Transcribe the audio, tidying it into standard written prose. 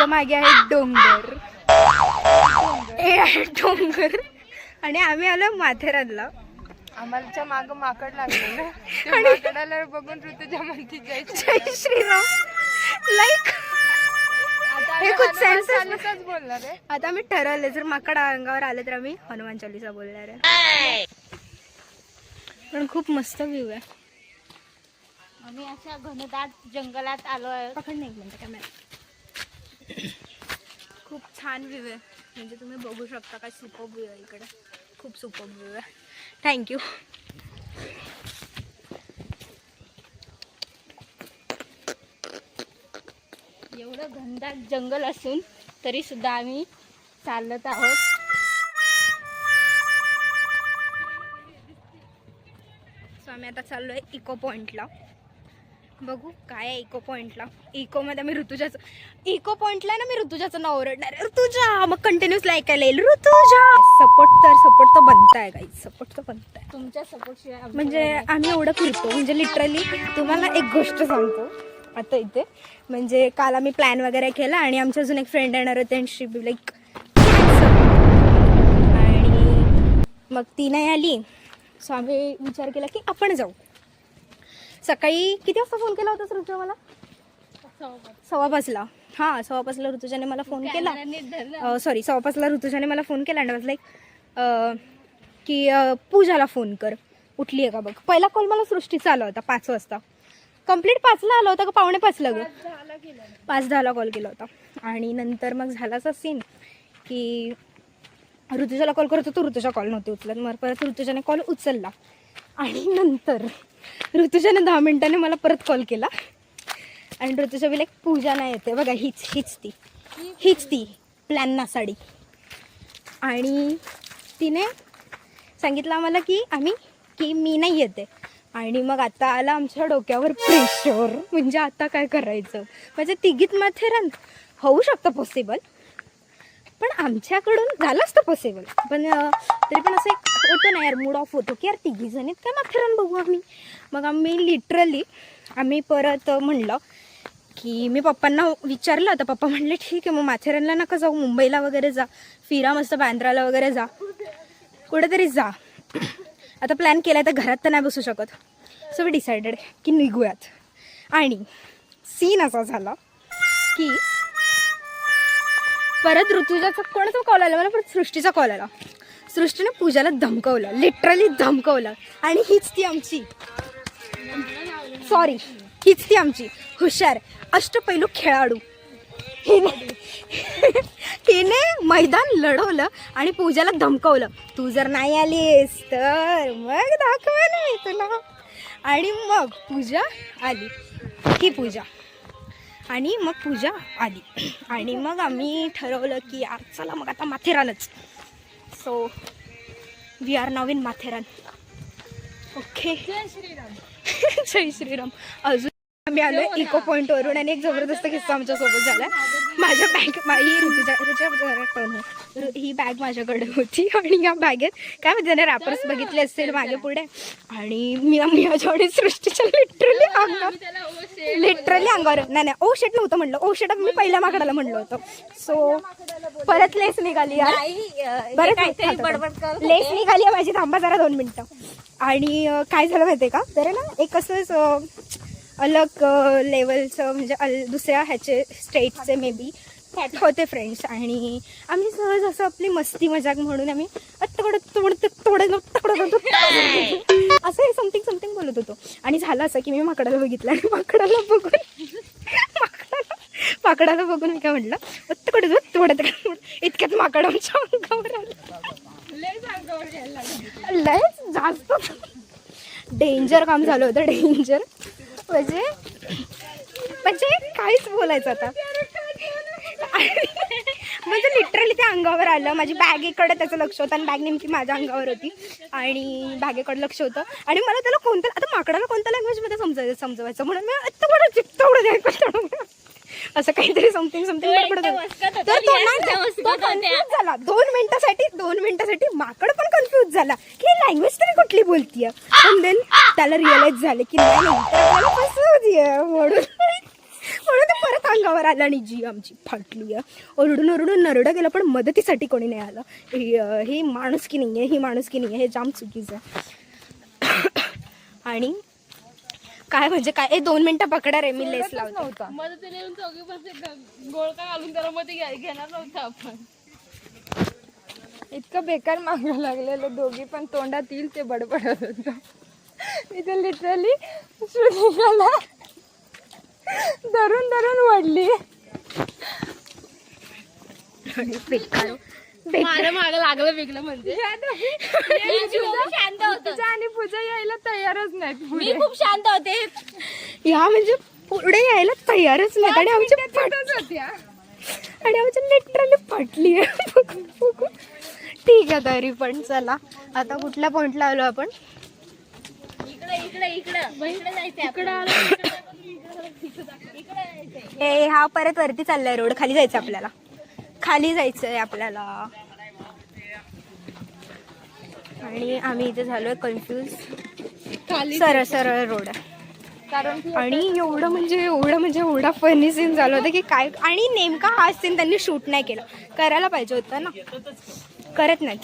मागे आहे डोंगर, हे आहे डोंगर आणि आम्ही आलो माथेरानला. आम्हाला माग माकड लागले ना, त्या माकडाला बघून ऋतुजा म्हणती जय श्रीराम. लाईक हे खूप चालीसाच बोलणार आहे. आता आम्ही ठरवलं जर माकड अंगावर आले तर आम्ही हनुमान चालीसा बोलणार आहे. पण खूप मस्त व्ह्यू आहे. आम्ही अशा घनदाट जंगलात आलो आहे. पकड नाही म्हणते कॅमेरा. खूप छान व्ह्यू आहे, म्हणजे तुम्ही बघू शकता काय सुपर्ब व्ह्यू आहे इकडे. खूप सुपर्ब व्ह्यू आहे. थँक्यू. एवढं घनदाट जंगल असून तरी सुद्धा आम्ही चालत आहोत. सो आम्ही आता चाललो आहे इको पॉईंटला. बघू काय आहे इको पॉईंटला. इकोमध्ये आम्ही ऋतुजाचं, इको पॉईंटला ना मी ऋतुजाचं नाव ओरडणार आहे, ऋतुजा. मग कंटिन्युअसली ऐकायला येईल ऋतुजा. सपोर्ट तर बनताय काही, सपोर्ट तर बनताय. तुमच्या सपोर्ट शिवाय म्हणजे आम्ही एवढं फिरतो, म्हणजे लिटरली तुम्हाला एक गोष्ट सांगतो आता इथे. म्हणजे काल आम्ही प्लॅन वगैरे केला आणि आमची अजून एक फ्रेंड येणार होते आणि शी बी लाईक, आणि मग ती नाही आली. सो आम्ही विचार केला की आपण जाऊ. सकाळी किती वाजता फोन केला होता ऋतुजा मला? 5:15. हां 5:15 ऋतुजाने मला फोन केला. सॉरी 5:15 ऋतुजाने मला फोन केला आणि लाईक की पूजाला फोन कर, उठली आहे का बघ. पहिला कॉल मला सृष्टीचा आला होता 5 वाजता. कंप्लीट 5ला आला होता का 5:45 ग? 5:10 कॉल केला होता. आणि नंतर मग झाला असा सीन की ऋतुजाला कॉल करत होतो, ऋतुजा कॉल नव्हती उचलत. मग परत ऋतुजाने कॉल उचलला आणि नंतर ऋतुजाने 10 मिनिटांनी मला परत कॉल केला आणि ऋतुजा बी लाईक पूजा नाही येते बघा, हीच ती प्लॅन साडी. आणि तिने सांगितलं आम्हाला की मी नाही येते. आणि मग आता आला आमच्या डोक्यावर प्रेशर, म्हणजे आता काय करायचं. म्हणजे तिघीत माथेरान होऊ शकतं पॉसिबल, पण आमच्याकडून झालं असतं पॉसिबल. पण तरी पण असं एक होतं ना यार, मूड ऑफ होतो की यार तिघी जणीत काय माथेरान बघू आम्ही. मग आम्ही लिटरली परत म्हणलं की मी पप्पांना विचारलं. तर पप्पा म्हणले ठीक आहे मग माथेरानला नका जाऊ, मुंबईला वगैरे जा, फिरा मस्त, बांद्राला वगैरे जा, कुठेतरी जा. आता प्लॅन केला आहे तर घरात तर नाही बसू शकत. सो वी डिसाइडेड की निघूयात. आणि सीन असा झाला की परत ऋतुजाचा कोणाचा कॉल आला मला, परत सृष्टीचा कॉल आला. सृष्टीने पूजाला धमकवलं, लिटरली धमकवलं. आणि हीच ती आमची हुशार अष्टपैलू खेळाडू. हिने मैदान लढवलं आणि पूजाला धमकवलं, तू जर नाही आलीस तर मग दाखवायला मी तुला. आणि मग पूजा आली, ही पूजा. आणि मग पूजा आली आणि मग आम्ही ठरवलं की चला मग आता माथेरानच. So we are now in Matheran. Okay. जय श्रीराम. अजून आम्ही आलो इको पॉईंटवरून आणि एक जबरदस्त किस्सा आमच्यासोबत झाला. माझ्या ही बॅग माझ्याकडे होती आणि या बॅगेत काय म्हणजे त्याने रॅपर्स बघितले असतील मागे पुढे. आणि मी माझ्याकडे सृष्टीच्या लिटरली अंगावर नाही ओ शेट नव्हतं म्हणलं, ओ शेट मी पहिल्या माकडाला म्हणलं होतं. सो परत लेस निघाली लेस निघाली माझी. थांबा जरा 2 मिनिटं. आणि काय झालं माहिती आहे का, तर ना एक असंच अलग लेवलचं म्हणजे दुसऱ्या ह्याचे स्टेटचे मे बी होते फ्रेंड्स. आणि आम्ही सहज असं आपली मस्ती मजाक म्हणून आम्ही असं हे समथिंग बोलत होतो. आणि झालं असं की मी माकडाला बघितलं आणि माकडाला बघून मी काय म्हटलं इतक्यात माकड आमच्या अंगावर आलं. लय जास्त डेंजर काम झालं होतं, डेंजर. म्हणजे काहीच बोलायचं आता. म्हणजे लिटरली ते अंगावर आलं. माझी बॅगेकडे त्याचं लक्ष होतं आणि बॅग नेमकी माझ्या अंगावर होती आणि बॅगेकडे लक्ष होतं. आणि मला त्याला कोणतं आता माकडाला कोणत्या लँग्वेजमध्ये समजवायचं म्हणून मी असं काहीतरी समथिंग तर झाला. 2 मिनिटासाठी माकड पण कन्फ्यूज झाला की लँग्वेज तरी कुठली बोलतीये. पण देन त्याला रिअलाइज झालं की नाही म्हणून ते परत अंगावर आले. आला आणि जी आमची फाटली आहे. ओरडून ओरडून नरडं गेलं पण मदतीसाठी कोणी नाही आलं. ही माणुसकी नाही आहे, ही माणुसकी नाही आहे, हे जाम चुकीचं आहे. आणि काय म्हणजे काय 2 मिनटं पकडा रे, मी लेस लावतो. नव्हता मदतीला येऊन चौघी पण गोळका घालून त्याला मध्ये घेणार नव्हतं आपण. इतकं बेकार मागं लागलेलं, दोघी पण तोंडात येईल ते बडबडत होतं. मी तर लिटरली श्रुतिकाला धरून धरून ओढली. बेकार माझ्या मागं लागलं वेगळं म्हणजे शांत होत. पूजा आणि पूजा यायला तयारच नाहीत मी पुढे. खूप शांत होते. ह्या म्हणजे पुढे यायला तयारच नाही आणि आमच्या तिथंच होत्या. आणि आमच्या लिटरली फाटली आहे. ठीक आहे तरी पण चला आता कुठल्या पॉइंटला आलो आपण. इकडे जायचंय. हा परत वरती चाललाय रोड, खाली जायचं आपल्याला, खाली जायचंय आपल्याला. आणि आम्ही इथे झालोय कन्फ्यूज. सरळ सरळ रोड आहे. कारण की आणि एवढा फनी सीन झालं होतं की काय. आणि नेमका हा सीन त्यांनी शूट नाही केला, करायला पाहिजे होता ना, करत नाहीत.